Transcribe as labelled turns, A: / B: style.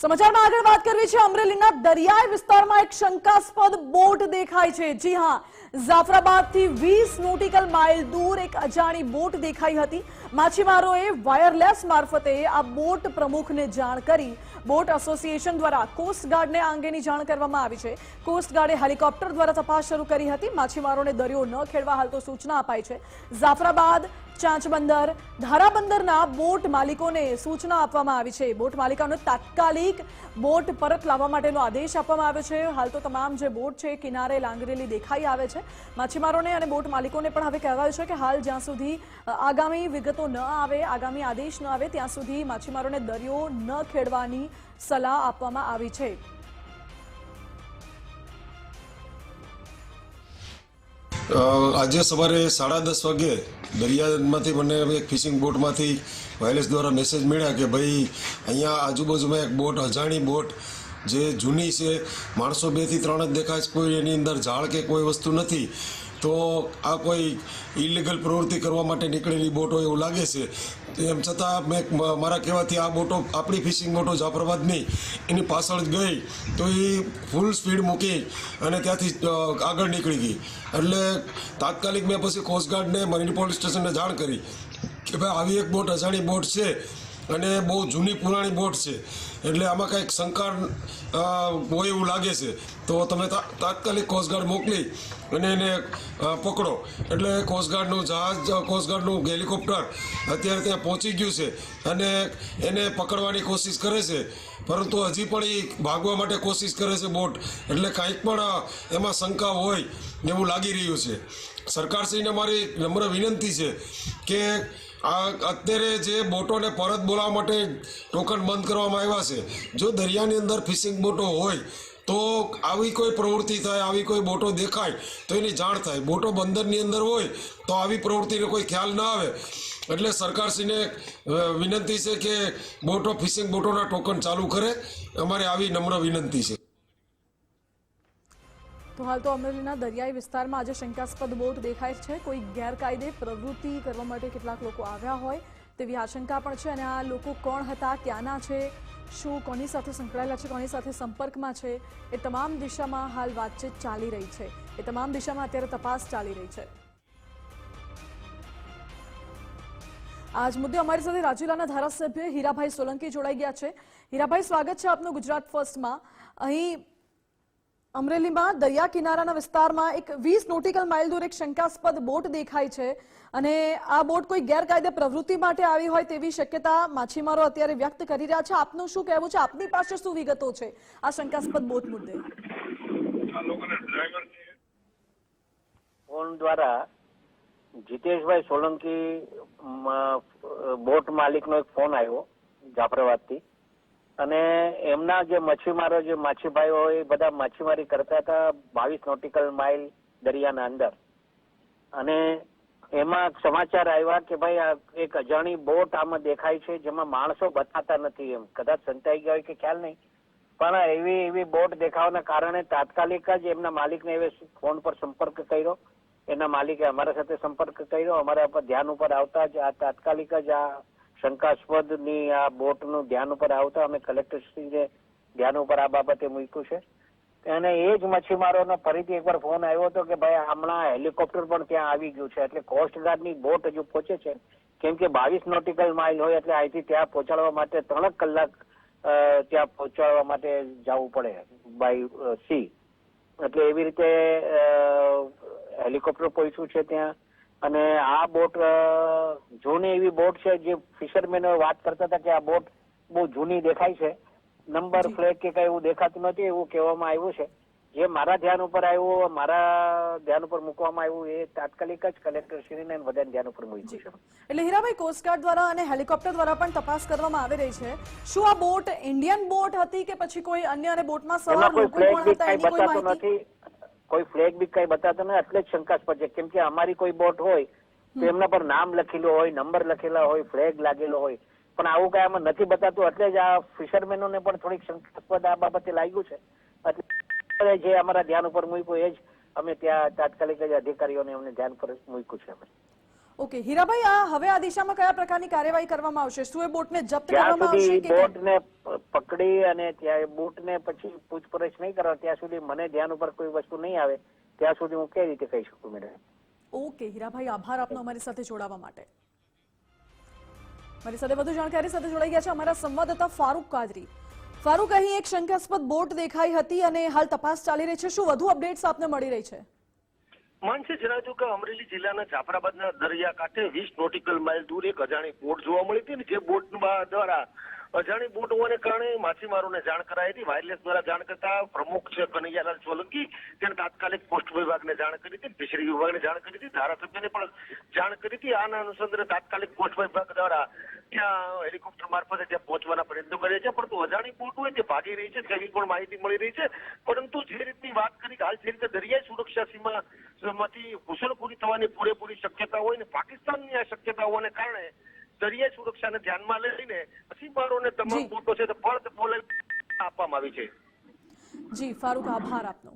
A: સમાચારમાં આગળ વાત કરવી છે અમરેલીના દરિયાઈ વિસ્તારમાં એક શંકાસ્પદ બોટ દેખાય છે। જી હા, જાફરાબાદથી 20 નોટિકલ માઇલ દૂર એક અજાણી બોટ દેખાઈ હતી। માછીમારોએ વાયરલેસ મારફતે આ બોટ પ્રમુખને જાણ કરી બોટ એસોસિએશન દ્વારા કોસ્ટગાર્ડને આ અંગેની જાણ કરવામાં આવી છે। કોસ્ટગાર્ડે હેલિકોપ્ટર દ્વારા તપાસ શરૂ કરી હતી। માછીમારોને દરિયો ન ખેડવા હાલ તો સૂચના અપાઈ છે। જાફરાબાદ, ચાંચબંદર, ધારાબંદરના બોટ માલિકોને સૂચના આપવામાં આવી છે। બોટ માલિકોને તાત્કાલિક બોટ પરત લાવવા માટેનો આદેશ આપવામાં આવ્યો છે। હાલ તો તમામ જે બોટ છે કિનારે લાંગરેલી દેખાઈ આવે છે। માછીમારોને અને બોટ માલિકોને પણ હવે કહેવાયું છે કે હાલ જ્યાં સુધી આગામી વિગતો ન આવે, આગામી આદેશ ન આવે ત્યાં સુધી માછીમારોને દરિયો ન ખેડવાની સલાહ આપવામાં આવી છે।
B: આજે સવારે 10:30 વાગે દરિયામાંથી મને એક ફિશિંગ બોટમાંથી વાયરલેસ દ્વારા મેસેજ મળ્યા કે ભાઈ અહીંયા આજુબાજુમાં એક બોટ, અજાણી બોટ જે જૂની છે, માણસો 2 થી 3 જ દેખાય છે, કોઈ એની અંદર ઝાડ કે કોઈ વસ્તુ નથી, તો આ કોઈ ઇલીગલ પ્રવૃત્તિ કરવા માટે નીકળેલી બોટ હોય એવું લાગે છે। એમ છતાં મેં મારા કહેવાથી આ બોટો, આપણી ફિશિંગ બોટો જાફરાબાદની એની પાછળ જ ગઈ તો એ ફૂલ સ્પીડ મૂકી અને ત્યાંથી આગળ નીકળી ગઈ। એટલે તાત્કાલિક મેં પછી કોસ્ટગાર્ડને, મરીન પોલીસ સ્ટેશનને જાણ કરી કે ભાઈ આવી એક બોટ, અજાણી બોટ છે અને બહુ જૂની પુરાણી બોટ છે, એટલે આમાં કંઈક શંકા હોય એવું લાગે છે, તો તમે તાત્કાલિક કોસ્ટગાર્ડ મોકલી અને એને પકડો। એટલે કોસ્ટગાર્ડનું જહાજ, કોસ્ટગાર્ડનું હેલિકોપ્ટર અત્યારે ત્યાં પહોંચી ગયું છે અને એને પકડવાની કોશિશ કરે છે, પરંતુ હજી પણ એ ભાગવા માટે કોશિશ કરે છે બોટ, એટલે કાંઈક પણ એમાં શંકા હોય એવું લાગી રહ્યું છે। સરકારશ્રીને મારી નમ્ર વિનંતી છે કે આ અત્યારે જે બોટોને પરત બોલાવવા માટે ટોકન બંધ કરવામાં આવ્યા છે, જો દરિયાની અંદર ફિશિંગ બોટો હોય તો આવી કોઈ પ્રવૃત્તિ થાય, આવી કોઈ બોટો દેખાય તો એની જાણ થાય। બોટો બંદરની અંદર હોય તો આવી પ્રવૃત્તિનો કોઈ ખ્યાલ ના આવે, એટલે સરકારશ્રીને વિનંતી છે કે બોટો, ફિશિંગ બોટોના ટોકન ચાલુ કરે, અમારે આવી નમ્ર વિનંતી છે।
A: તો હાલ તો અમરેલીના દરિયાઈ વિસ્તારમાં આજે શંકાસ્પદ બોટ દેખાય છે। કોઈ ગેરકાયદે પ્રવૃત્તિ કરવા માટે કેટલાક લોકો આવ્યા હોય તેવી આશંકા પણ છે, અને આ લોકો કોણ હતા, ક્યાંના છે, શું કોની સાથે સંકળાયેલા છે, કોની સાથે સંપર્કમાં છે, એ તમામ દિશામાં હાલ વાતચીત ચાલી રહી છે। એ તમામ દિશામાં અત્યારે તપાસ ચાલી રહી છે। આજ મુદ્દે અમારી સાથે રાજુલાના ધારાસભ્ય હીરાભાઈ સોલંકી જોડાઈ ગયા છે। હીરાભાઈ, સ્વાગત છે આપનું ગુજરાત ફર્સ્ટમાં। અહીં અમરેલીમાં દરિયા કિનારાના વિસ્તારમાં એક 20 નોટિકલ માઇલ દૂર એક શંકાસ્પદ બોટ દેખાય છે, અને આ બોટ કોઈ ગેરકાયદે પ્રવૃત્તિ માટે આવી હોય તેવી શક્યતા માછીમારો અત્યારે વ્યક્ત કરી રહ્યા છે। આપનું શું કહેવું છે? આપની પાસે શું વિગતો છે આ શંકાસ્પદ બોટ મુદ્દે?
C: ફોન દ્વારા જીતેશભાઈ સોલંકી બોટ માલિકનો એક ફોન આવ્યો જાફરાબાદથી, અને એમના જે મચ્છીમારો, જે માછીભાઈઓ હોય, એ બધા માછીમારી કરતા હતા 22 નોટિકલ માઇલ દરિયાના અંદર, અને એમાં સમાચાર આવ્યા કે ભાઈ આ એક અજાણી બોટ આમાં દેખાય છે, જેમાં માણસો બતાતા નથી, એમ કદાચ સંતાઈ ગયા હોય કે ખ્યાલ નહીં, પણ એવી બોટ દેખાવાના કારણે તાત્કાલિક જ એમના માલિકને ફોન પર સંપર્ક કર્યો। એના માલિકે અમારા સાથે સંપર્ક કર્યો। અમારા પર ધ્યાન ઉપર આવતા જ આ તાત્કાલિક જ આ શંકાસ્પદની આ બોટનું ધ્યાન ઉપર આવતા અમે કલેક્ટરશ્રીને ધ્યાન ઉપર આ બાબતે મૂક્યું છે, અને એ જ મચ્છીમારોનો ફરીથી એકવાર ફોન આવ્યો હતો કે ભાઈ હમણાં હેલિકોપ્ટર પણ ત્યાં આવી ગયું છે, એટલે કોસ્ટગાર્ડની બોટ હજુ પહોંચે છે, કેમ કે 22 નોટિકલ માઇલ હોય એટલે અહીંથી ત્યાં પહોંચાડવા માટે 3 કલાક ત્યાં પહોંચાડવા માટે જવું પડે બાય સી, એટલે એવી રીતે હેલિકોપ્ટર પહોંચ્યું છે ત્યાં। અને આ બોટ જૂની એવી બોટ છે, જે ફિશરમેનો વાત કરતા હતા કે આ બોટ બહુ જૂની દેખાય છે, નંબર ફ્લેગ કે કઈ એવું દેખાતું નથી એવું કહેવામાં આવ્યું છે। જે મારા ધ્યાન ઉપર આવ્યું, મારા ધ્યાન ઉપર મૂકવામાં આવ્યું, એ તાત્કાલિક જ કલેક્ટરશ્રીને બધાને ધ્યાન ઉપર મૂક્યું છે।
A: એટલે હીરાભાઈ, કોસ્ટગાર્ડ દ્વારા અને હેલિકોપ્ટર દ્વારા પણ તપાસ કરવામાં આવી રહી છે। શું આ બોટ ઇન્ડિયન બોટ હતી કે પછી કોઈ અન્ય, અને બોટમાં સવાર લોકો કોણ હતા એની કોઈ માહિતી નથી?
C: કોઈ ફ્લેગ બી કઈ બતાતો નથી, એટલે જ શંકાસ્પદ છે, કેમ કે અમારી કોઈ બોટ હોય તો એમના પર નામ લખેલું હોય, નંબર લખેલા હોય, ફ્લેગ લાગેલો હોય, પણ આવું કઈ આમાં નથી બતાતું, એટલે જ આ ફિશરમેનોને પણ થોડીક શંકાસ્પદ આ બાબતે લાગ્યું છે, એટલે જે અમારા ધ્યાન ઉપર મૂક્યું એ જ અમે ત્યાં તાત્કાલિક જ અધિકારીઓને અમને ધ્યાન પર મૂક્યું છે।
A: ઓકે હીરાભાઈ, આ હવે આ દિશામાં કયા પ્રકારની કાર્યવાહી કરવામાં આવશે? શું એ બોટને જપ્ત કરવામાં આવશે કે
C: બોટને પકડી પકડી અને ત્યાં બોટને પછી પૂછપરછ નહીં કરવા ત્યાં સુધી મને ધ્યાન ઉપર કોઈ વસ્તુ નહીં આવે ત્યાં સુધી હું કઈ રીતે કહી શકું મેડમ?
A: ઓકે હીરાભાઈ, આભાર આપનો અમારી સાથે જોડાવા માટે. મારી સાથે વધુ જાણકારી સાથે જોડાઈ ગયા છે અમારા સંવાદદાતા ફારૂક કાદરી. ફારૂક, અહીં એક શંકાસ્પદ બોટ દેખાઈ હતી અને હાલ તપાસ ચાલી રહી છે. શું વધુ અપડેટ્સ આપને મળી રહી છે?
D: માનસી જણાવ્યું કે અમરેલી જિલ્લાના જાફરાબાદના દરિયાકાંઠે 20 નોટિકલ માઇલ દૂર એક અજાણી બોટ જોવા મળી હતી. જે બોટ દ્વારા અજાણી બોટ હોવાને કારણે માછીમારોને જાણ કરાઈ હતી. વાયરલેસ દ્વારા જાણ કરતા પ્રમુખ છે કનૈયાલાલ સોલંકી, તેને તાત્કાલિક પોસ્ટ વિભાગને જાણ કરી હતી, ફિશરી વિભાગને જાણ કરી હતી, ધારાસભ્યને પણ જાણ કરી હતી. આના અનુસંધાને તાત્કાલિક પોસ્ટ વિભાગ દ્વારા ત્યાં હેલિકોપ્ટર મારફતે ત્યાં પહોંચવાના પ્રયત્નો કરે છે, પરંતુ અજાણી બોટ હોય તે ભાગી રહી છે તેવી પણ માહિતી મળી રહી છે. પરંતુ જે રીતની વાત કરી હાલ જે રીતે દરિયાઈ સુરક્ષા સીમામાંથી ઘૂસણખોરી થવાની પૂરેપૂરી શક્યતા હોય ને પાકિસ્તાનની આ શક્યતા હોવાને કારણે દરિયાઈ સુરક્ષાને ધ્યાનમાં લઈને માછીમારોને તમામ બોટો છે તે ફરજ બોલાવી આપવામાં આવી છે.
A: જી ફારૂક, આભાર આપનો.